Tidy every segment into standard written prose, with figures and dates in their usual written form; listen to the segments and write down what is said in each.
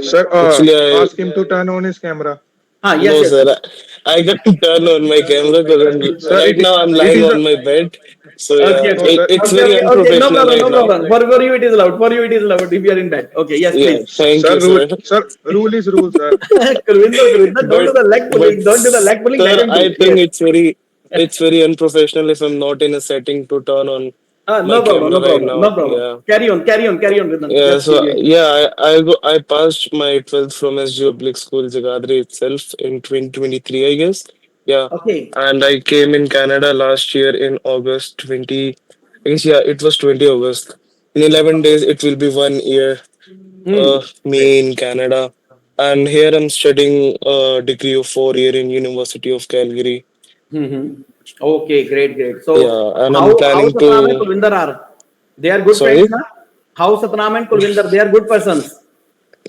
Sir, Actually, ask him to turn on his camera. no, Yes, yes, sir. yes. I can't turn on my camera because Sir, right now I'm it lying is a on my bed. So Okay, yeah, no, okay. sir. it's Okay, very okay, okay. No unprofessional problem, right no now. problem. For you it is allowed. For you it is allowed if you are in bed. Okay, yes, Yeah, please. thank you, sir. Rule is rule, sir. Kulvinder, don't do But the leg but pulling. Don't do the leg pulling. Let sir, him I do. think Yes. it's very unprofessional if I'm not in a setting to turn on my No problem, camera no right problem, no now. problem. Yeah. Carry on, Ridham. Yeah, Yes, so please. You can. yeah, I passed my 12th from SG Public School Jagadri itself in 2023, I guess. Yeah, Okay. and I came in Canada last year in August 20. I guess yeah, it was 20 August. In 11 days, it will be 1 year. Hmm. Me in Canada, and here I'm studying a degree of 4 year in University of Calgary. Mm-hmm. Okay, great, great. So Yeah, and I'm how planning Satnam and to. Kulvinder are? They are good friends, Sorry. na? How Satnam and Kulvinder, they are good persons.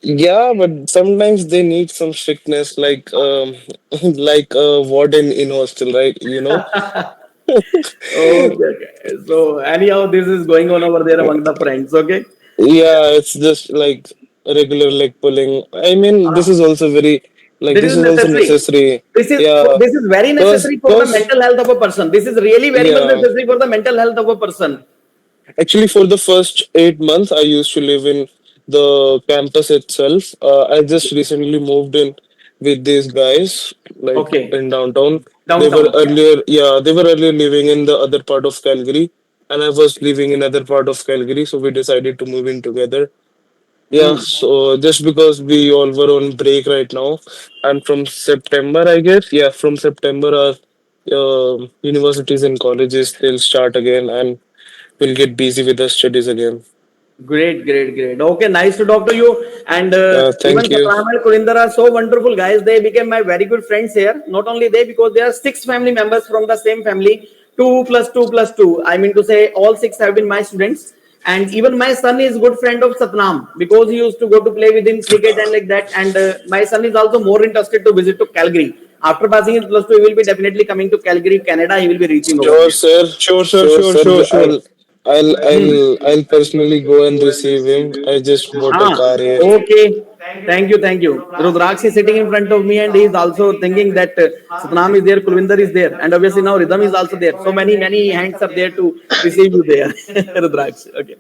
Yeah, but sometimes they need some strictness, like like a warden in hostel, right? You know? Okay, okay. So anyhow, this is going on over there among the friends. Okay. Yeah, it's just like regular leg pulling. I mean, this is also very like This this is is also necessary. necessary. This Yeah, is very necessary for the cause mental health of a person. This is really very much yeah. necessary for the mental health of a person. Actually, for the first 8 months, I used to live in the campus itself. I just recently moved in with these guys, like Okay. in downtown. Downtown. Yeah. They were earlier living in the other part of Calgary, and I was living in other part of Calgary, so we decided to move in together. Yeah, Hmm. so just because we all were on break right now, and from September, I guess, yeah, from September, our universities and colleges they'll start again, and we'll get busy with the studies again. Great, great, great. Okay, nice to talk to you. And even Thank you. Satram and Kurinder are so wonderful guys. They became my very good friends here. Not only they, because there are six family members from the same family. Two plus two plus two. I mean to say, all six have been my students. And even my son is good friend of Satnam because he used to go to play with him cricket and like that. And my son is also more interested to visit to Calgary. After passing his plus two, he will be definitely coming to Calgary, Canada. He will be reaching over Sure, there. sir. Sure, sir. Sure, Sure, sir. sure, sure. I'll personally go and receive him. I just bought a Ah, car here. okay. Thank you, thank you. Rudraksh is sitting in front of me and he is also thinking that Satnam is there, Kulvinder is there, and obviously now Ridham is also there. So many hands are there to receive you there, Rudraksh. Okay.